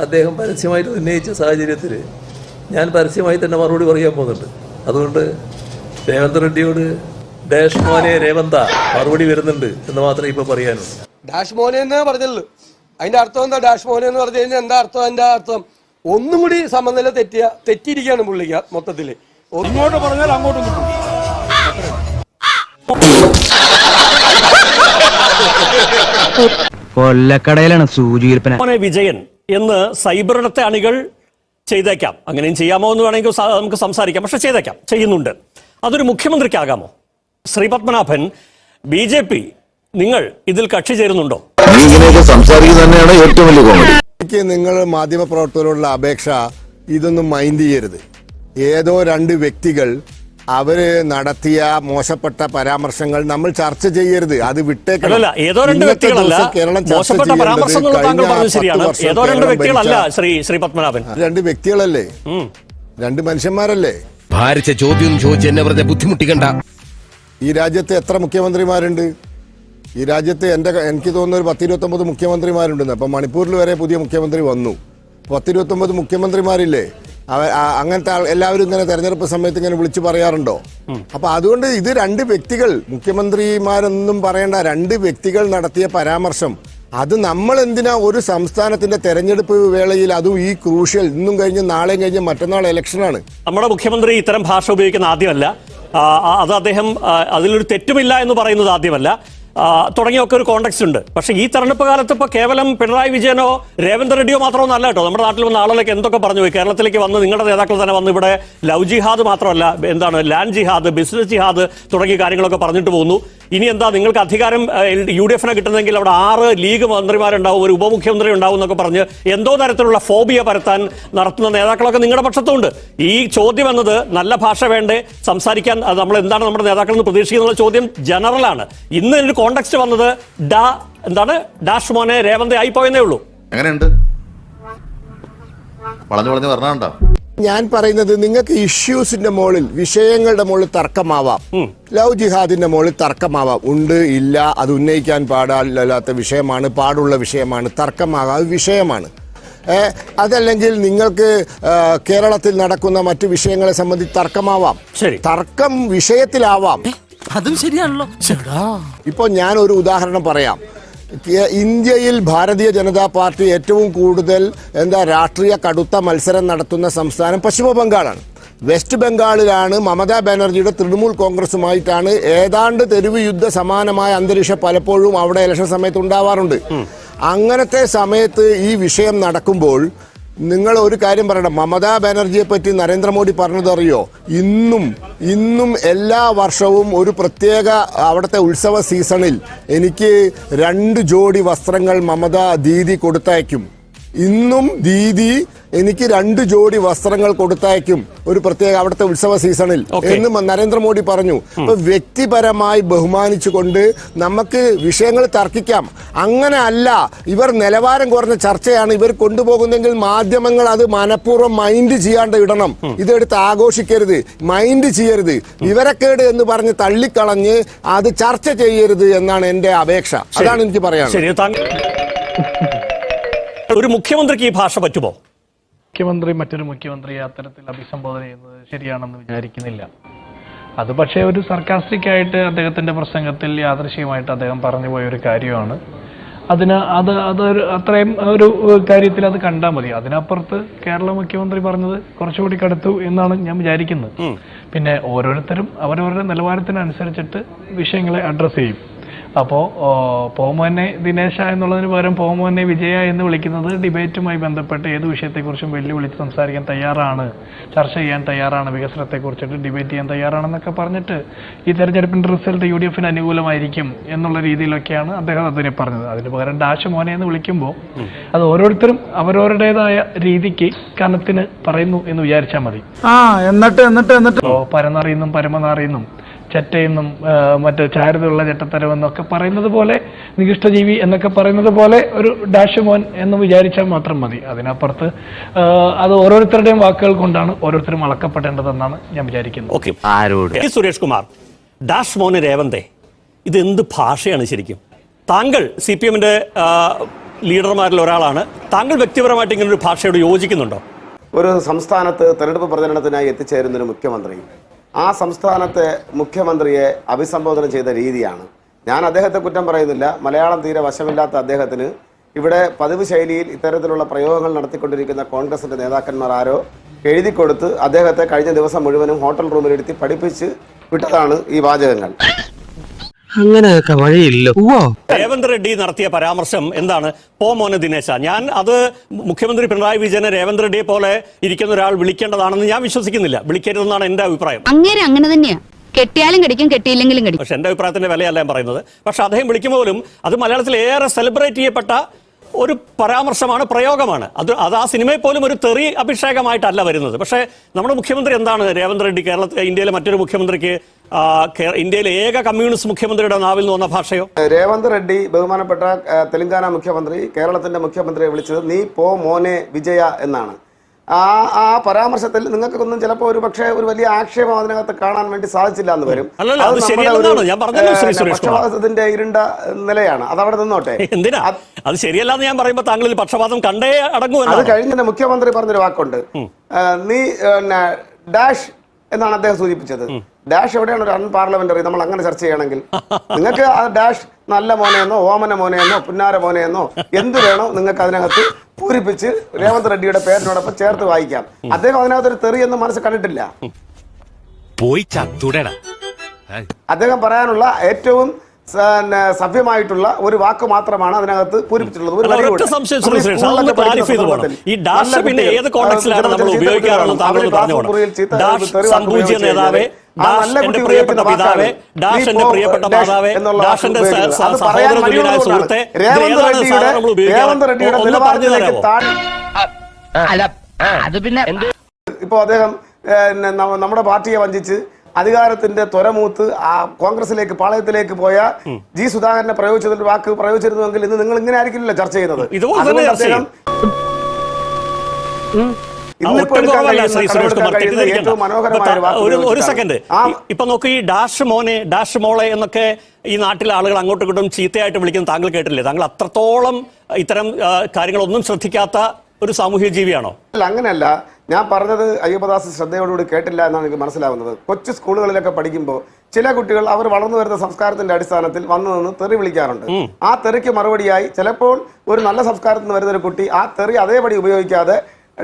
അദ്ദേഹം പരസ്യമായിട്ട് ഉന്നയിച്ച സാഹചര്യത്തിൽ ഞാൻ പരസ്യമായി തന്നെ മറുപടി പറയാൻ പോകുന്നുണ്ട്. അതുകൊണ്ട് രേവന്ത് റെഡ്ഡിയോട് ഡാഷ് മോനെ രേവന്ത മറുപടി വരുന്നുണ്ട് എന്ന് മാത്രമേ ഇപ്പൊ പറയാനുള്ളൂ. ഡാഷ് മോനെ എന്ന് പറഞ്ഞുള്ളൂ. അതിന്റെ അർത്ഥം എന്താ? ഡാഷ് മോനെ എന്ന് പറഞ്ഞു കഴിഞ്ഞാൽ എന്താ അർത്ഥം? അതിന്റെ അർത്ഥം ഒന്നും കൂടി സമനില തെറ്റിയിരിക്കുകയാണ് പുള്ളിക്ക് മൊത്തത്തില്. ഇങ്ങോട്ട് പറഞ്ഞാൽ അങ്ങോട്ടും കിട്ടും. കൊല്ലക്കടയിലാണ് സൂചി വിൽപ്പന. വിജയൻ എന്ന് സൈബറിടത്തെ അണികൾ ചെയ്തേക്കാം. അങ്ങനെയും ചെയ്യാമോ എന്ന് വേണമെങ്കിൽ നമുക്ക് സംസാരിക്കാം. പക്ഷെ ചെയ്തേക്കാം, ചെയ്യുന്നുണ്ട്. അതൊരു മുഖ്യമന്ത്രിക്കാകാമോ? ശ്രീപത്മനാഭൻ, BJP നിങ്ങൾ ഇതിൽ കക്ഷി ചേരുന്നുണ്ടോ? എനിക്ക് നിങ്ങൾ മാധ്യമപ്രവർത്തകരോടുള്ള അപേക്ഷ, ഇതൊന്നും മൈൻഡ് ചെയ്യരുത്. ഏതോ രണ്ട് വ്യക്തികൾ അവര് നടത്തിയ മോശപ്പെട്ട പരാമർശങ്ങൾ നമ്മൾ ചർച്ച ചെയ്യരുത്. അത് വിട്ടേക്കണം. ഏതോ രണ്ട് വ്യക്തികളല്ല, മോശപ്പെട്ട പരാമർശങ്ങൾ താങ്കൾ പറഞ്ഞത് ശരിയാണ്. ഏതോ രണ്ട് വ്യക്തികളല്ല ശ്രീ പത്മനാഭൻ. രണ്ട് വ്യക്തികളല്ലേ, രണ്ട് മനുഷ്യന്മാരല്ലേ? ഭാരിച്ച ചോദ്യം ചോദിച്ച് എന്നെ വെറുതെ ബുദ്ധിമുട്ടിക്കണ്ട. ഈ രാജ്യത്ത് എത്ര മുഖ്യമന്ത്രിമാരുണ്ട്? ഈ രാജ്യത്ത് എനിക്ക് തോന്നുന്ന ഒരു 10-29 മുഖ്യമന്ത്രിമാരുണ്ടെന്ന്. അപ്പൊ മണിപ്പൂരിൽ വരെ പുതിയ മുഖ്യമന്ത്രി വന്നു. 10-29 മുഖ്യമന്ത്രിമാരില്ലേ? അങ്ങനത്തെ എല്ലാവരും ഇങ്ങനെ തെരഞ്ഞെടുപ്പ് സമയത്ത് ഇങ്ങനെ വിളിച്ചു പറയാറുണ്ടോ? അപ്പൊ അതുകൊണ്ട് ഇത് രണ്ട് വ്യക്തികൾ, മുഖ്യമന്ത്രിമാരൊന്നും പറയേണ്ട, രണ്ട് വ്യക്തികൾ നടത്തിയ പരാമർശം, അത് നമ്മൾ എന്തിനാ ഒരു സംസ്ഥാനത്തിന്റെ തെരഞ്ഞെടുപ്പ് വേളയിൽ, അതും ഈ ക്രൂഷ്യൽ, ഇന്നും കഴിഞ്ഞ് നാളെയും കഴിഞ്ഞ് മറ്റന്നാൾ ഇലക്ഷനാണ്. നമ്മുടെ മുഖ്യമന്ത്രി ഇത്തരം ഭാഷ ഉപയോഗിക്കുന്ന ആദ്യമല്ല. അത് അദ്ദേഹം അതിലൊരു തെറ്റുമില്ല എന്ന് പറയുന്നത് ആദ്യമല്ല. തുടങ്ങിയൊക്കെ ഒരു കോണ്ടക്സ്റ്റ് ഉണ്ട്. പക്ഷെ ഈ തെരഞ്ഞെടുപ്പ് കാലത്ത് ഇപ്പൊ കേവലം പിണറായി വിജയനോ രേവന്ത് റെഡ്ഡിയോ മാത്രമൊന്നല്ല കേട്ടോ. നമ്മുടെ നാട്ടിൽ വന്ന ആളുകളൊക്കെ എന്തൊക്കെ പറഞ്ഞു പോയി. കേരളത്തിലേക്ക് വന്ന് നിങ്ങളുടെ നേതാക്കൾ തന്നെ വന്ന് ഇവിടെ ലവ് ജിഹാദ് മാത്രമല്ല, ലാൻഡ് ജിഹാദ്, ബിസിനസ് ജിഹാദ് തുടങ്ങിയ കാര്യങ്ങളൊക്കെ പറഞ്ഞിട്ട് പോകുന്നു. ഇനി എന്താ നിങ്ങൾക്ക് അധികാരം UDF-നെ കിട്ടുന്നെങ്കിൽ അവിടെ 6 ലീഗ് മന്ത്രിമാരുണ്ടാവും, ഒരു ഉപമുഖ്യമന്ത്രി ഉണ്ടാവും എന്നൊക്കെ പറഞ്ഞ് എന്തോ തരത്തിലുള്ള ഫോബിയ പരത്താൻ നടത്തുന്ന നേതാക്കളൊക്കെ നിങ്ങളുടെ പക്ഷത്തുണ്ട്. ഈ ചോദ്യം എന്നത് നല്ല ഭാഷ വേണ്ടേ സംസാരിക്കാൻ? നമ്മൾ എന്താണ് നമ്മുടെ നേതാക്കൾ എന്ന് പ്രതീക്ഷിക്കുന്ന ചോദ്യം ജനറലാണ്. ഇന്ന് ഒരു കോണ്ടക്സ്റ്റ് വന്നത് ഡാഷ് മോനെ രേവന്ത് ആയിപ്പോയെന്നേ ഉള്ളൂ. എങ്ങനെയുണ്ട് വളഞ്ഞു വളഞ്ഞു പറഞ്ഞോ? ഞാൻ പറയുന്നത്, നിങ്ങൾക്ക് ഇഷ്യൂസിന്റെ മുകളിൽ, വിഷയങ്ങളുടെ മുകളിൽ തർക്കമാവാം. ലവ് ജിഹാദിന്റെ മുകളിൽ തർക്കമാവാം. ഉണ്ട്, ഇല്ല, അത് ഉന്നയിക്കാൻ പാടില്ലാത്ത വിഷയമാണ്, പാടുള്ള വിഷയമാണ്, തർക്കമാകാം, അത് വിഷയമാണ്. അതല്ലെങ്കിൽ നിങ്ങൾക്ക് കേരളത്തിൽ നടക്കുന്ന മറ്റു വിഷയങ്ങളെ സംബന്ധിച്ച് തർക്കമാവാം. തർക്കം വിഷയത്തിലാവാം. അതും ശരിയാണല്ലോ. ഇപ്പൊ ഞാൻ ഒരു ഉദാഹരണം പറയാം. ഇന്ത്യയിൽ ഭാരതീയ ജനതാ പാർട്ടി ഏറ്റവും കൂടുതൽ രാഷ്ട്രീയ കടുത്ത മത്സരം നടത്തുന്ന സംസ്ഥാനം പശ്ചിമ ബംഗാളാണ്. വെസ്റ്റ് ബംഗാളിലാണ് മമതാ ബാനർജിയുടെ തൃണമൂൽ കോൺഗ്രസുമായിട്ടാണ് ഏതാണ്ട് തെരുവ് യുദ്ധ സമാനമായ അന്തരീക്ഷം പലപ്പോഴും അവിടെ ഇലക്ഷൻ സമയത്ത് ഉണ്ടാവാറുണ്ട്. അങ്ങനത്തെ സമയത്ത് ഈ വിഷയം നടക്കുമ്പോൾ നിങ്ങൾ ഒരു കാര്യം പറയണം. മമതാ ബാനർജിയെ പറ്റി നരേന്ദ്രമോദി പറഞ്ഞത് അറിയോ? ഇന്നും എല്ലാ വർഷവും ഒരു പ്രത്യേക അവിടുത്തെ ഉത്സവ സീസണിൽ എനിക്ക് 2 ജോഡി വസ്ത്രങ്ങൾ മമതാ ദീദി കൊടുത്തയക്കും. ഇന്നും ദീദി എനിക്ക് 2 ജോഡി വസ്ത്രങ്ങൾ കൊടുത്തയക്കും ഒരു പ്രത്യേക അവിടുത്തെ ഉത്സവ സീസണിൽ എന്ന് നരേന്ദ്രമോദി പറഞ്ഞു. അപ്പൊ വ്യക്തിപരമായി ബഹുമാനിച്ചുകൊണ്ട് നമുക്ക് വിഷയങ്ങൾ തർക്കിക്കാം. അങ്ങനെ അല്ല, ഇവർ നിലവാരം കുറഞ്ഞ ചർച്ചയാണ് ഇവർ കൊണ്ടുപോകുന്നെങ്കിൽ മാധ്യമങ്ങൾ അത് മനഃപൂർവ്വം മൈൻഡ് ചെയ്യാണ്ട് ഇടണം. ഇതെടുത്ത് ആഘോഷിക്കരുത്, മൈൻഡ് ചെയ്യരുത്. വിവരക്കേട് എന്ന് പറഞ്ഞ് തള്ളിക്കളഞ്ഞ് അത് ചർച്ച ചെയ്യരുത് എന്നാണ് എന്റെ അപേക്ഷ. അതാണ് എനിക്ക് പറയാനുള്ളത്. ഒരു മുഖ്യമന്ത്രിക്ക് ഈ ഭാഷ പറ്റുമോ? മുഖ്യമന്ത്രി മറ്റൊരു മുഖ്യമന്ത്രിയെ അത്തരത്തിൽ അഭിസംബോധന ചെയ്യുന്നത് ശരിയാണെന്ന് വിചാരിക്കുന്നില്ല. അത് പക്ഷേ ഒരു സർക്കാസ്റ്റിക് ആയിട്ട് അദ്ദേഹത്തിന്റെ പ്രസംഗത്തിൽ യാദൃശ്യമായിട്ട് അദ്ദേഹം പറഞ്ഞു പോയ ഒരു കാര്യമാണ്. അതൊരു അത്രയും ഒരു കാര്യത്തിൽ അത് കണ്ടാൽ മതി. അതിനപ്പുറത്ത് കേരള മുഖ്യമന്ത്രി പറഞ്ഞത് കുറച്ചുകൂടി കടുത്തു എന്നാണ് ഞാൻ വിചാരിക്കുന്നത്. പിന്നെ ഓരോരുത്തരും അവരവരുടെ നിലവാരത്തിനനുസരിച്ചിട്ട് വിഷയങ്ങളെ അഡ്രസ്സ് ചെയ്യും. അപ്പോൾ പോമോനെ ദിനേശ എന്നുള്ളതിന് പകരം പോമോനെ വിജയ എന്ന് വിളിക്കുന്നത് ഡിബേറ്റുമായി ബന്ധപ്പെട്ട് ഏത് വിഷയത്തെക്കുറിച്ചും വെല്ലുവിളിച്ച് സംസാരിക്കാൻ തയ്യാറാണ്, ചർച്ച ചെയ്യാൻ തയ്യാറാണ്, വികസനത്തെക്കുറിച്ചിട്ട് ഡിബേറ്റ് ചെയ്യാൻ തയ്യാറാണെന്നൊക്കെ പറഞ്ഞിട്ട് ഈ തെരഞ്ഞെടുപ്പിന്റെ റിസൾട്ട് UDF-ന് അനുകൂലമായിരിക്കും എന്നുള്ള രീതിയിലൊക്കെയാണ് അദ്ദേഹം അതിനെ പറഞ്ഞത്. അതിന് പകരം ഡാഷ് മോനെ എന്ന് വിളിക്കുമ്പോൾ അത് ഓരോരുത്തരും അവരവരുടേതായ രീതിക്ക് കനത്തിന് പറയുന്നു എന്ന് വിചാരിച്ചാൽ മതി. പരന്നറിയുന്നും പരമനാറിയുന്നും ചെറ്റയെന്നും മറ്റ് ചാരുതയുള്ള ചെറ്റത്തരമെന്നൊക്കെ പറയുന്നത് പോലെ, നികൃഷ്ടജീവി എന്നൊക്കെ പറയുന്നത് പോലെ ഒരു ഡാഷ് മോൻ എന്ന് വിചാരിച്ചാൽ മാത്രം മതി. അതിനപ്പുറത്ത് അത് ഓരോരുത്തരുടെയും വാക്കുകൾ കൊണ്ടാണ് ഓരോരുത്തരും അളക്കപ്പെടേണ്ടതെന്നാണ് ഞാൻ വിചാരിക്കുന്നത്. സുരേഷ് കുമാർ, ഡാഷ് മോന് രേവന്തേ, ഇത് എന്ത് ഭാഷയാണ് ശരിക്കും? താങ്കൾ CPM-ന്റെ ലീഡർമാരിൽ ഒരാളാണ്. താങ്കൾ വ്യക്തിപരമായിട്ട് ഇങ്ങനൊരു ഭാഷയോട് യോജിക്കുന്നുണ്ടോ? ഒരു സംസ്ഥാനത്ത് തെരഞ്ഞെടുപ്പ് പ്രചരണത്തിനായി എത്തിച്ചേരുന്നൊരു മുഖ്യമന്ത്രി ആ സംസ്ഥാനത്തെ മുഖ്യമന്ത്രിയെ അഭിസംബോധന ചെയ്ത രീതിയാണ്. ഞാൻ അദ്ദേഹത്തെ കുറ്റം പറയുന്നില്ല. മലയാളം തീരെ വശമില്ലാത്ത അദ്ദേഹത്തിന് ഇവിടെ പതിവ് ശൈലിയിൽ ഇത്തരത്തിലുള്ള പ്രയോഗങ്ങൾ നടത്തിക്കൊണ്ടിരിക്കുന്ന കോൺഗ്രസിന്റെ നേതാക്കന്മാർ ആരോ എഴുതി കൊടുത്ത് അദ്ദേഹത്തെ കഴിഞ്ഞ ദിവസം മുഴുവനും ഹോട്ടൽ റൂമിലിരുത്തി പഠിപ്പിച്ച് വിട്ടതാണ് ഈ വാചകങ്ങൾ. അങ്ങനെയൊക്കെ വഴിയില്ലോ. രേവന്ത് റെഡ്ഡി നടത്തിയ പരാമർശം എന്താണ്? പോ മോനെ ദിനേശ, ഞാൻ അത് മുഖ്യമന്ത്രി പിണറായി വിജയനെ രേവന്ത് റെഡ്ഡിയെ പോലെ ഇരിക്കുന്ന ഒരാൾ വിളിക്കേണ്ടതാണെന്ന് ഞാൻ വിശ്വസിക്കുന്നില്ല. വിളിക്കരുതെന്നാണ് എന്റെ അഭിപ്രായം. അങ്ങനെ തന്നെയാ. കെട്ടിയാലും കടിക്കും, കെട്ടിയില്ലെങ്കിലും കടിക്കും. പക്ഷെ എന്റെ അഭിപ്രായത്തിന്റെ വിലയല്ല ഞാൻ പറയുന്നത്. പക്ഷെ അദ്ദേഹം വിളിക്കുമ്പോഴും അത് മലയാളത്തിൽ ഏറെ സെലിബ്രേറ്റ് ചെയ്യപ്പെട്ട ഒരു പരാമർശമാണ്, പ്രയോഗമാണ്. അത് ആ സിനിമയിൽ പോലും ഒരു തെറി അഭിഷേകമായിട്ടല്ല വരുന്നത്. പക്ഷേ നമ്മുടെ മുഖ്യമന്ത്രി എന്താണ് രേവന്ത് റെഡ്ഡി ഇന്ത്യയിലെ മറ്റൊരു മുഖ്യമന്ത്രിക്ക് ഇന്ത്യയിലെ ഏക കമ്മ്യൂണിസ്റ്റ് മുഖ്യമന്ത്രിയുടെ നാവിൽ നിന്ന് വന്ന ഭാഷയോ? രേവന്ത് റെഡ്ഡി ബഹുമാനപ്പെട്ട തെലങ്കാന മുഖ്യമന്ത്രി കേരളത്തിന്റെ മുഖ്യമന്ത്രിയെ വിളിച്ചത് നീ പോ മോനെ വിജയ എന്നാണ്. ആ പരാമർശത്തിൽ നിങ്ങൾക്കൊന്നും ചിലപ്പോൾ ഒരു പക്ഷേ ഒരു വലിയ ആക്ഷേപം അതിനകത്ത് കാണാൻ വേണ്ടി സാധിച്ചില്ല എന്ന് വരും. പക്ഷപാതത്തിന്റെ ഇരുണ്ട നിലയാണ്. അത് അവിടെ നിന്നോട്ടെ. എന്തിനാ അത് ശരിയല്ലാന്ന് ഞാൻ പറയുമ്പോൾ താങ്കളിൽ പക്ഷപാതം കണ്ടേ അടങ്ങും. അത് കഴിഞ്ഞ മുഖ്യമന്ത്രി പറഞ്ഞൊരു വാക്കുണ്ട്, നീ ഡാഷ് എന്നാണ് അദ്ദേഹം സൂചിപ്പിച്ചത്. ഡാഷ് എവിടെയാണ് ഒരു അൺപാർലമെന്ററി? നമ്മൾ അങ്ങനെ ചർച്ച ചെയ്യണമെങ്കിൽ നിങ്ങൾക്ക് ആ ഡാഷ് നല്ല മോനെയെന്നോ ഓമന മോനെയെന്നോ പുന്നാര മോനെയെന്നോ എന്ത് വേണോ നിങ്ങൾക്ക് അതിനകത്ത് പൂരിപ്പിച്ച് രേവന്ത് റെഡ്ഡിയുടെ പേരിനോടൊപ്പം ചേർത്ത് വായിക്കാം. അദ്ദേഹം അതിനകത്തൊരു തെറി എന്ന് മനസ്സ് കണ്ടിട്ടില്ല. അദ്ദേഹം പറയാനുള്ള ഏറ്റവും സഭ്യമായിട്ടുള്ള ഒരു വാക്ക് മാത്രമാണ് അതിനകത്ത് പൂരിപ്പിച്ചിട്ടുള്ളത്. ഇപ്പോ അദ്ദേഹം നമ്മുടെ പാർട്ടിയെ വഞ്ചിച്ച് അധികാരത്തിന്റെ ത്വരമൂത്ത് ആ കോൺഗ്രസിലേക്ക് പാളയത്തിലേക്ക് പോയ ജി സുധാകരനെ പ്രയോഗിച്ചതിന്റെ വാക്ക് പ്രയോഗിച്ചിരുന്നുവെങ്കിൽ ഇന്ന് നിങ്ങൾ ഇങ്ങനെ ആയിരിക്കില്ല ചർച്ച ചെയ്യുന്നത്. ഒരു സെക്കൻഡ്, ഇപ്പൊ നോക്കൂ, ഈ ഡാഷ് മോനെ ഡാഷ് മോളെ എന്നൊക്കെ ഈ നാട്ടിലെ ആളുകൾ അങ്ങോട്ടും ഇങ്ങോട്ടും ചീത്തയായിട്ട് വിളിക്കുന്നത് താങ്കൾ കേട്ടില്ലേ? താങ്കൾ അത്രത്തോളം ഇത്തരം കാര്യങ്ങളൊന്നും ശ്രദ്ധിക്കാത്ത ഒരു സാമൂഹ്യ ജീവിയാണോ? അല്ല, അങ്ങനെയല്ല. ഞാൻ പറഞ്ഞത് അയ്യപ്പദാസ് ശ്രദ്ധയോടുകൂടി കേട്ടില്ല എന്നാണ് എനിക്ക് മനസ്സിലാവുന്നത്. കൊച്ചു സ്കൂളുകളിലൊക്കെ പഠിക്കുമ്പോൾ ചില കുട്ടികൾ അവർ വളർന്നു വരുന്ന സംസ്കാരത്തിന്റെ അടിസ്ഥാനത്തിൽ വന്നു നിന്ന് തെറി വിളിക്കാറുണ്ട്. ആ തെറിക്ക് മറുപടിയായി ചിലപ്പോൾ ഒരു നല്ല സംസ്കാരത്തിൽ നിന്ന് വരുന്ന ഒരു കുട്ടി ആ തെറി അതേപടി ഉപയോഗിക്കാതെ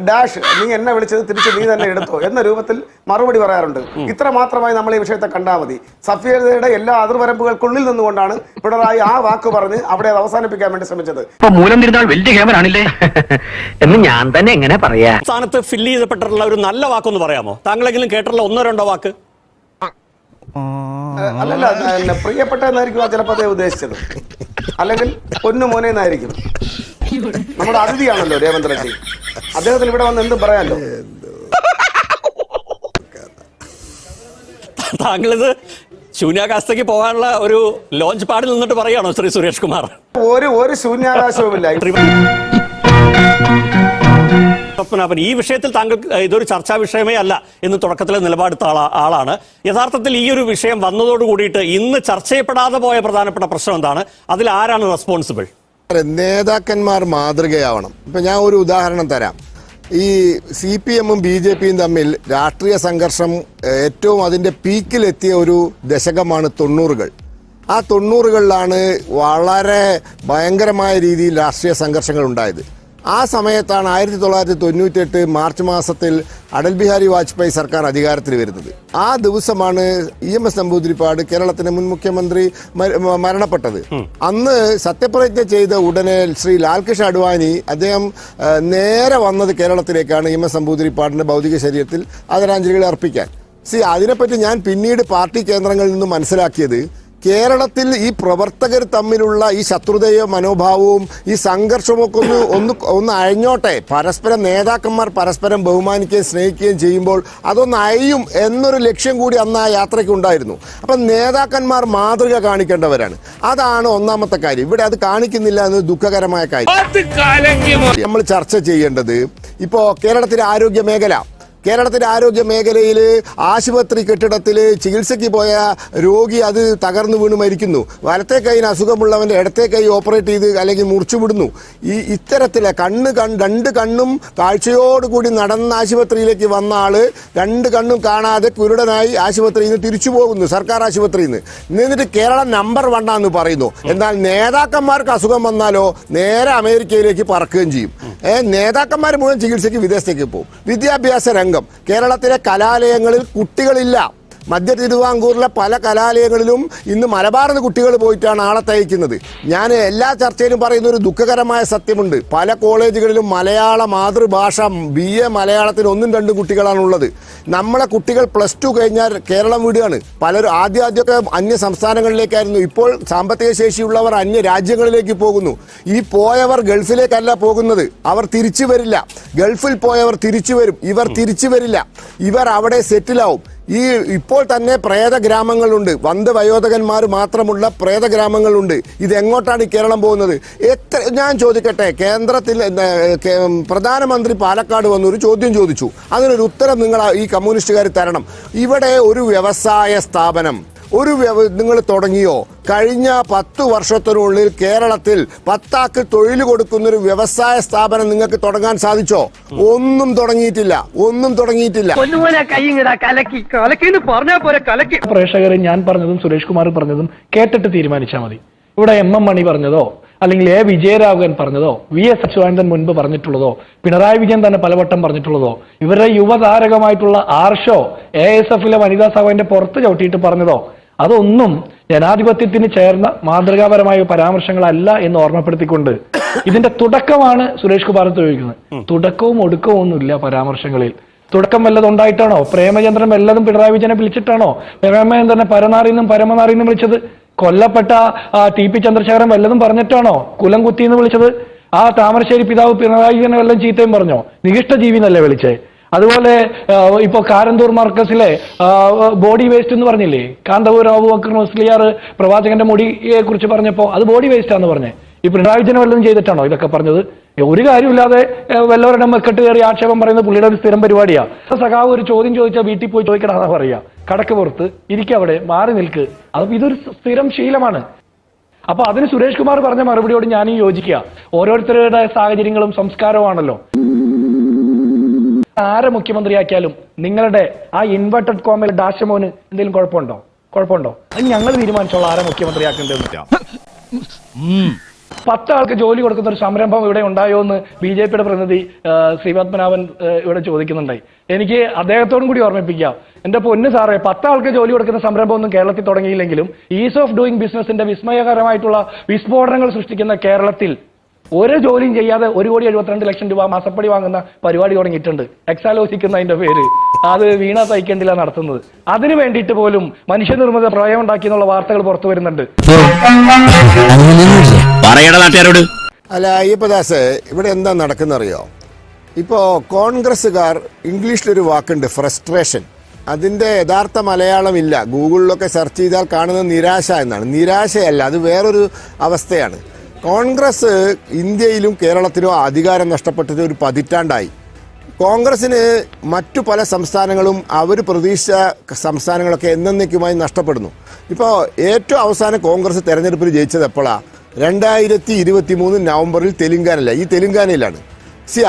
ഡാഷ് നീ എന്നെ വിളിച്ചത് തിരിച്ച് നീ തന്നെ എടുത്തോ എന്ന രൂപത്തിൽ മറുപടി പറയാറുണ്ട്. ഇത്ര മാത്രമായി നമ്മൾ ഈ വിഷയത്തെ കണ്ടാൽ മതി. സഫ്യതയുടെ എല്ലാ അതിർവരമ്പുകൾക്കുള്ളിൽ നിന്നുകൊണ്ടാണ് പിണറായി ആ വാക്ക് പറഞ്ഞ് അവിടെ അത് അവസാനിപ്പിക്കാൻ വേണ്ടി ശ്രമിച്ചത്. എന്ന് ഞാൻ തന്നെ എങ്ങനെ പറയാ? സ്ഥാനത്ത് ഫില്ല് ചെയ്തപ്പെട്ടിട്ടുള്ള ഒരു നല്ല വാക്കൊന്ന് പറയാമോ? താങ്കളെങ്കിലും കേട്ടിട്ടുള്ള ഒന്നോ രണ്ടോ വാക്ക്? അല്ലല്ല, പ്രിയപ്പെട്ട എന്നായിരിക്കും ചിലപ്പോൾ അതേ ഉദ്ദേശിച്ചത്, അല്ലെങ്കിൽ പൊന്നു മോനെ എന്നായിരിക്കും. നമ്മുടെ അതിഥിയാണല്ലോ രേവന്ത് റെഡ്ഡി. അദ്ദേഹത്തിന് ഇവിടെ വന്ന് എന്തും പറയാമല്ലോ. താങ്കളിത് ശൂന്യാകാശത്തേക്ക് പോകാനുള്ള ഒരു ലോഞ്ച് പാഡിൽ നിന്നിട്ട് പറയാണോ ശ്രീ സുരേഷ് കുമാർ? ഒരു ശൂന്യാകാശവുമില്ല. ഈ വിഷയത്തിൽ താങ്കൾ ഇതൊരു ചർച്ചാ വിഷയമേ അല്ല എന്ന് തുടക്കത്തിലെ നിലപാടെടുത്ത ആളാണ്. യഥാർത്ഥത്തിൽ ഈ ഒരു വിഷയം വന്നതോട് കൂടിയിട്ട് ഇന്ന് ചർച്ച ചെയ്യപ്പെടാതെ പോയ പ്രധാനപ്പെട്ട പ്രശ്നം എന്താണ്? അതിൽ ആരാണ് റെസ്പോൺസിബിൾ? നേതാക്കന്മാർ മാതൃകയാവണം. ഇപ്പം ഞാൻ ഒരു ഉദാഹരണം തരാം. ഈ CPM-ഉം BJP-യും തമ്മിൽ രാഷ്ട്രീയ സംഘർഷം ഏറ്റവും അതിൻ്റെ പീക്കിലെത്തിയ ഒരു ദശകമാണ് 90-കൾ. ആ 90-കളിലാണ് വളരെ ഭയങ്കരമായ രീതിയിൽ രാഷ്ട്രീയ സംഘർഷങ്ങൾ ഉണ്ടായത്. ആ സമയത്താണ് 1998 മാർച്ച് മാസത്തിൽ അടൽ ബിഹാരി വാജ്പേയി സർക്കാർ അധികാരത്തിൽ വരുന്നത്. ആ ദിവസമാണ് EMS നമ്പൂതിരിപ്പാട് കേരളത്തിന്റെ മുൻ മുഖ്യമന്ത്രി മരണപ്പെട്ടത്. അന്ന് സത്യപ്രതിജ്ഞ ചെയ്ത ഉടനെ ശ്രീ ലാൽകൃഷ്ണ അഡ്വാനി അദ്ദേഹം നേരെ വന്നത് കേരളത്തിലേക്കാണ് EMS നമ്പൂതിരിപ്പാടിന്റെ ഭൗതിക ശരീരത്തിൽ ആദരാഞ്ജലികൾ അർപ്പിക്കാൻ. അതിനെപ്പറ്റി ഞാൻ പിന്നീട് പാർട്ടി കേന്ദ്രങ്ങളിൽ നിന്ന് മനസ്സിലാക്കിയത്, കേരളത്തിൽ ഈ പ്രവർത്തകർ തമ്മിലുള്ള ഈ ശത്രുതയോ മനോഭാവവും ഈ സംഘർഷമൊക്കെ ഒന്ന് അയഞ്ഞോട്ടെ, പരസ്പരം നേതാക്കന്മാർ പരസ്പരം ബഹുമാനിക്കുകയും സ്നേഹിക്കുകയും ചെയ്യുമ്പോൾ അതൊന്ന് അയയും എന്നൊരു ലക്ഷ്യം കൂടി അന്ന് ആ യാത്രയ്ക്ക് ഉണ്ടായിരുന്നു. അപ്പം നേതാക്കന്മാർ മാതൃക കാണിക്കേണ്ടവരാണ്. അതാണ് ഒന്നാമത്തെ കാര്യം. ഇവിടെ അത് കാണിക്കുന്നില്ല എന്നത് ദുഃഖകരമായ കാര്യം. നമ്മൾ ചർച്ച ചെയ്യേണ്ടത് ഇപ്പോൾ കേരളത്തിലെ ആരോഗ്യ മേഖല കേരളത്തിലെ ആരോഗ്യ മേഖലയിൽ ആശുപത്രി കെട്ടിടത്തിൽ ചികിത്സയ്ക്ക് പോയ രോഗി അത് തകർന്നു വീണ് മരിക്കുന്നു. വലത്തെ കൈയിന് അസുഖമുള്ളവൻ്റെ ഇടത്തെ കൈ ഓപ്പറേറ്റ് ചെയ്ത് അല്ലെങ്കിൽ മുറിച്ചുവിടുന്നു. ഇത്തരത്തിലെ രണ്ട് കണ്ണും കാഴ്ചയോടുകൂടി നടന്ന ആശുപത്രിയിലേക്ക് വന്ന ആള് 2 കണ്ണും കാണാതെ കുരുടനായി ആശുപത്രിയിൽ നിന്ന് തിരിച്ചു പോകുന്നു, സർക്കാർ ആശുപത്രിയിൽ നിന്ന്. എന്നിട്ട് കേരളം നമ്പർ 1 ആണെന്ന് പറയുന്നു. എന്നാൽ നേതാക്കന്മാർക്ക് അസുഖം വന്നാലോ നേരെ അമേരിക്കയിലേക്ക് പറക്കുകയും ചെയ്യും. നേതാക്കന്മാർ മുഴുവൻ ചികിത്സയ്ക്ക് വിദേശത്തേക്ക് പോകും. വിദ്യാഭ്യാസ രംഗം, കേരളത്തിലെ കലാലയങ്ങളിൽ കുട്ടികളില്ല. മധ്യ തിരുവിതാംകൂറിലെ പല കലാലയങ്ങളിലും ഇന്ന് മലബാറിൽ നിന്ന് കുട്ടികൾ പോയിട്ടാണ് ആളെ തയ്ക്കുന്നത്. ഞാൻ എല്ലാ ചർച്ചയിലും പറയുന്ന ഒരു ദുഃഖകരമായ സത്യമുണ്ട്. പല കോളേജുകളിലും മലയാള മാതൃഭാഷ BA മലയാളത്തിന് 1-2 കുട്ടികളാണുള്ളത്. നമ്മളെ കുട്ടികൾ +2 കഴിഞ്ഞാൽ കേരളം വിടുകയാണ്. പലരും ആദ്യമൊക്കെ അന്യ സംസ്ഥാനങ്ങളിലേക്കായിരുന്നു. ഇപ്പോൾ സാമ്പത്തിക ശേഷിയുള്ളവർ അന്യ രാജ്യങ്ങളിലേക്ക് പോകുന്നു. ഈ പോയവർ ഗൾഫിലേക്കല്ല പോകുന്നത്, അവർ തിരിച്ചു വരില്ല. ഗൾഫിൽ പോയവർ തിരിച്ചു വരും, ഇവർ തിരിച്ചു വരില്ല. ഇവർ അവിടെ സെറ്റിലാവും. ഇപ്പോൾ തന്നെ പ്രേത ഗ്രാമങ്ങളുണ്ട്, വയോധകന്മാർ മാത്രമുള്ള പ്രേത ഗ്രാമങ്ങളുണ്ട്. ഇത് എങ്ങോട്ടാണ് ഈ കേരളം പോകുന്നത്? ഞാൻ ചോദിക്കട്ടെ, കേന്ദ്രത്തിൽ പ്രധാനമന്ത്രി പാലക്കാട് വന്നൊരു ചോദ്യം ചോദിച്ചു. അതിനൊരു ഉത്തരം നിങ്ങൾ ഈ കമ്മ്യൂണിസ്റ്റുകാർ തരണം. ഇവിടെ ഒരു വ്യവസായ സ്ഥാപനം നിങ്ങൾ തുടങ്ങിയോ? കഴിഞ്ഞ 10 വർഷത്തിനുള്ളിൽ കേരളത്തിൽ 10 ആൾക്ക് തൊഴിൽ കൊടുക്കുന്നൊരു വ്യവസായ സ്ഥാപനം നിങ്ങൾക്ക് തുടങ്ങാൻ സാധിച്ചോ? ഒന്നും തുടങ്ങിയിട്ടില്ല. പ്രേക്ഷകരെ ഞാൻ പറഞ്ഞതും സുരേഷ് കുമാർ പറഞ്ഞതും കേട്ടിട്ട് തീരുമാനിച്ചാൽ മതി. ഇവിടെ MM മണി പറഞ്ഞതോ അല്ലെങ്കിൽ A വിജയരാഘവൻ പറഞ്ഞതോ VS അച്യുതാനന്ദൻ മുൻപ് പറഞ്ഞിട്ടുള്ളതോ പിണറായി വിജയൻ തന്നെ പലവട്ടം പറഞ്ഞിട്ടുള്ളതോ ഇവരുടെ യുവതാരകമായിട്ടുള്ള ആർഷോ ASFലെ വനിതാ സഭയുടെ പുറത്ത് ചവിട്ടിയിട്ട് പറഞ്ഞതോ അതൊന്നും ജനാധിപത്യത്തിന് ചേർന്ന മാതൃകാപരമായ പരാമർശങ്ങളല്ല എന്ന് ഓർമ്മപ്പെടുത്തിക്കൊണ്ട് ഇതിന്റെ തുടക്കമാണ് സുരേഷ് കുമാർ ചോദിക്കുന്നത്. തുടക്കവും ഒടുക്കവും ഒന്നുമില്ല പരാമർശങ്ങളിൽ. തുടക്കം വല്ലതും ഉണ്ടായിട്ടാണോ? പ്രേമചന്ദ്രൻ വല്ലതും പിണറായി വിജയനെ വിളിച്ചിട്ടാണോ? പ്രേമചന്ദ്രനെ പരനാറിന്നും പരമനാറിന്നും വിളിച്ചത്? കൊല്ലപ്പെട്ട TP ചന്ദ്രശേഖരൻ വല്ലതും പറഞ്ഞിട്ടാണോ കുലം കുത്തിന്ന് വിളിച്ചത്? ആ താമരശ്ശേരി പിതാവ് പിണറായി വിജയനെ വല്ലതും ചീത്തയും പറഞ്ഞോ? നികിഷ്ട ജീവിന്നല്ലേ വിളിച്ചേ? അതുപോലെ ഇപ്പൊ കാരന്തൂർ മാർക്കസിലെ ബോഡി വേസ്റ്റ് എന്ന് പറഞ്ഞില്ലേ, കാന്തപൂർ അബൂബക്കർ മുസ്ലിയാർ പ്രവാചകന്റെ മുടിയെ കുറിച്ച് പറഞ്ഞപ്പോ അത് ബോഡി വേസ്റ്റ് ആണെന്ന് പറഞ്ഞേ. ഈ പിണറായി വിജയൻ വല്ലതും ചെയ്തിട്ടാണോ ഇതൊക്കെ പറഞ്ഞത്? ഒരു കാര്യമില്ലാതെ വല്ലവരുടെ മെക്കെട്ട് കയറി ആക്ഷേപം പറയുന്നത് പുള്ളിയുടെ ഒരു സ്ഥിരം പരിപാടിയാ. സഖാവ് ഒരു ചോദ്യം ചോദിച്ചാൽ വീട്ടിൽ പോയി ചോദിക്കണമെന്നാ പറയാ. കടക്ക് പുറത്ത് ഇരിക്കവിടെ, മാറി നിൽക്ക്. അപ്പൊ ഇതൊരു സ്ഥിരം ശീലമാണ്. അപ്പൊ അതിന് സുരേഷ് കുമാർ പറഞ്ഞ മറുപടിയോട് ഞാനും യോജിക്കുക. ഓരോരുത്തരുടെ സാഹചര്യങ്ങളും സംസ്കാരവുമാണല്ലോ. ആരെ മുഖ്യമന്ത്രിയാക്കിയാലും നിങ്ങളുടെ ആ ഇൻവെർട്ടഡ് കോമയിൽ ഡാഷമോന് എന്തെങ്കിലും കുഴപ്പമുണ്ടോ? അത് ഞങ്ങൾ തീരുമാനിച്ചോളാം ആരെ മുഖ്യമന്ത്രിയാക്കേണ്ടതെന്ന്. 10 ആൾക്ക് ജോലി കൊടുക്കുന്ന ഒരു സംരംഭം ഇവിടെ ഉണ്ടായോ എന്ന് BJPയുടെ പ്രതിനിധി ശ്രീപത്മനാഭൻ ഇവിടെ ചോദിക്കുന്നുണ്ടായി. എനിക്ക് അദ്ദേഹത്തോടും കൂടി ഓർമ്മിപ്പിക്കാം, എന്റെ പൊന്ന് സാറേ, 10 ആൾക്ക് ജോലി കൊടുക്കുന്ന സംരംഭം ഒന്നും കേരളത്തിൽ തുടങ്ങിയില്ലെങ്കിലും ഈസ് ഓഫ് ഡൂയിങ് ബിസിനസിന്റെ വിസ്മയകരമായിട്ടുള്ള വിസ്ഫോടനങ്ങൾ സൃഷ്ടിക്കുന്ന കേരളത്തിൽ ഒരു ജോലിയും ചെയ്യാതെ 1,72,00,000 രൂപ മാസപ്പടി വാങ്ങുന്ന പരിപാടി തുടങ്ങിയിട്ടുണ്ട്. എക്സാലോചിക്കുന്നതിന്റെ പേര് അത് വീണ തയ്ക്കേണ്ടില്ല നടത്തുന്നത്. അതിനു വേണ്ടിയിട്ട് പോലും മനുഷ്യനിർമ്മിത പ്രളയം ഉണ്ടാക്കി എന്നുള്ള വാർത്തകൾ പുറത്തു വരുന്നുണ്ട്. അല്ല അയ്യപ്പദാസ്, ഇവിടെ എന്താ നടക്കുന്നറിയോ? ഇപ്പോ കോൺഗ്രസ്സുകാർ ഇംഗ്ലീഷിലൊരു വാക്കുണ്ട്, ഫ്രസ്ട്രേഷൻ. അതിന്റെ യഥാർത്ഥ മലയാളം ഇല്ല. ഗൂഗിളിലൊക്കെ സെർച്ച് ചെയ്താൽ കാണുന്നത് നിരാശ എന്നാണ്. നിരാശയല്ല, അത് വേറൊരു അവസ്ഥയാണ്. കോൺഗ്രസ് ഇന്ത്യയിലും കേരളത്തിലും അധികാരം നഷ്ടപ്പെട്ടത് ഒരു 10 പതിറ്റാണ്ടായി. കോൺഗ്രസിന് മറ്റു പല സംസ്ഥാനങ്ങളും അവർ പ്രതീക്ഷിച്ച സംസ്ഥാനങ്ങളൊക്കെ എന്നേക്കുമായി നഷ്ടപ്പെടുന്നു. ഇപ്പോൾ ഏറ്റവും അവസാനം കോൺഗ്രസ് തെരഞ്ഞെടുപ്പിൽ ജയിച്ചത് എപ്പോഴാണ്? 2023 നവംബറിൽ തെലുങ്കാനയിലാണ്.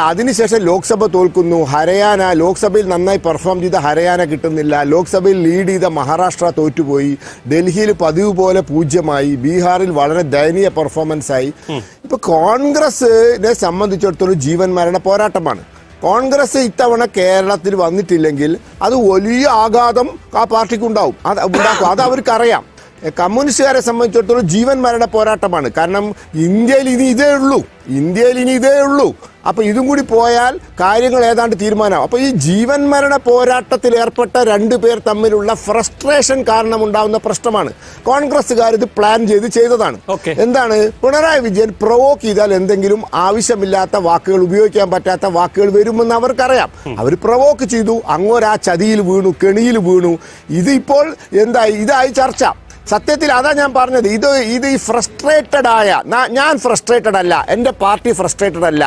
അതിനുശേഷം ലോക്സഭ തോൽക്കുന്നു. ഹരിയാന, ലോക്സഭയിൽ നന്നായി പെർഫോം ചെയ്ത ഹരിയാന കിട്ടുന്നില്ല. ലോക്സഭയിൽ ലീഡ് ചെയ്ത മഹാരാഷ്ട്ര തോറ്റുപോയി. ഡൽഹിയിൽ പതിവ് പോലെ 0 ബീഹാറിൽ വളരെ ദയനീയ പെർഫോമൻസ് ആയി. ഇപ്പൊ കോൺഗ്രസിനെ സംബന്ധിച്ചിടത്തോളം ജീവൻ മരണ പോരാട്ടമാണ്. കോൺഗ്രസ് ഇത്തവണ കേരളത്തിൽ വന്നിട്ടില്ലെങ്കിൽ അത് വലിയ ആഘാതം ആ പാർട്ടിക്ക് ഉണ്ടാക്കും. അത് അവർക്കറിയാം. കമ്മ്യൂണിസ്റ്റുകാരെ സംബന്ധിച്ചിടത്തോളം ജീവൻ മരണ പോരാട്ടമാണ്. കാരണം ഇന്ത്യയിൽ ഇനി ഇതേ ഉള്ളൂ. അപ്പൊ ഇതും കൂടി പോയാൽ കാര്യങ്ങൾ ഏതാണ്ട് തീരുമാനമാവും. അപ്പൊ ഈ ജീവൻ മരണ പോരാട്ടത്തിൽ ഏർപ്പെട്ട 2 പേർ തമ്മിലുള്ള ഫ്രസ്ട്രേഷൻ കാരണം ഉണ്ടാവുന്ന പ്രശ്നമാണ്. കോൺഗ്രസ്സുകാർ ഇത് പ്ലാൻ ചെയ്തതാണ്. എന്താണ്? പിണറായി വിജയൻ പ്രൊവോക്ക് ചെയ്താൽ എന്തെങ്കിലും ആവശ്യമില്ലാത്ത വാക്കുകൾ, ഉപയോഗിക്കാൻ പറ്റാത്ത വാക്കുകൾ വരുമെന്ന് അവർക്കറിയാം. അവർ പ്രൊവോക്ക് ചെയ്തു, അങ്ങോരാ ചതിയിൽ വീണു, കെണിയിൽ വീണു. ഇതിപ്പോൾ എന്തായി? ഇതായി ചർച്ച. സത്യത്തിൽ അതാ ഞാൻ പറഞ്ഞത്. ഇത് ഈ ഫ്രസ്ട്രേറ്റഡ് ആയ ഞാൻ ഫ്രസ്ട്രേറ്റഡ് അല്ല, എൻ്റെ പാർട്ടി ഫ്രസ്ട്രേറ്റഡ് അല്ല,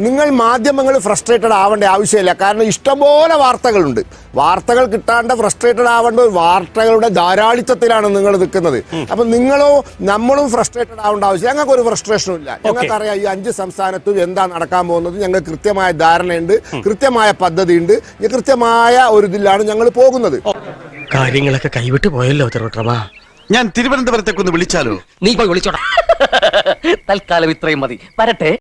നിങ്ങൾ മാധ്യമങ്ങൾ ഫ്രസ്ട്രേറ്റഡ് ആവേണ്ട ആവശ്യമില്ല. കാരണം ഇഷ്ടംപോലെ വാർത്തകളുണ്ട്. വാർത്തകൾ കിട്ടാണ്ട് ഫ്രസ്ട്രേറ്റഡ് ആവേണ്ട വാർത്തകളുടെ ധാരാളിത്തത്തിലാണ് നിങ്ങൾ നിൽക്കുന്നത്. അപ്പം നിങ്ങളോ നമ്മളും ഫ്രസ്ട്രേറ്റഡ് ആവേണ്ട ആവശ്യം. ഞങ്ങൾക്ക് ഒരു ഫ്രസ്ട്രേഷനും ഇല്ല. ഞങ്ങൾക്കറിയാം ഈ 5 സംസ്ഥാനത്തും എന്താ നടക്കാൻ പോകുന്നത്. ഞങ്ങൾക്ക് കൃത്യമായ ധാരണയുണ്ട്, കൃത്യമായ പദ്ധതിയുണ്ട്, കൃത്യമായ ഒരു ഇതിലാണ് ഞങ്ങൾ പോകുന്നത്. കാര്യങ്ങളൊക്കെ കൈവിട്ട് പോയല്ലോ തിരുവട്ടമാ. ഞാൻ തിരുവനന്തപുരത്തേക്ക് ഒന്ന് വിളിച്ചാലോ? നീ പോയി വിളിച്ചോടാ. തൽക്കാലം ഇത്രയും മതി. വരട്ടെ.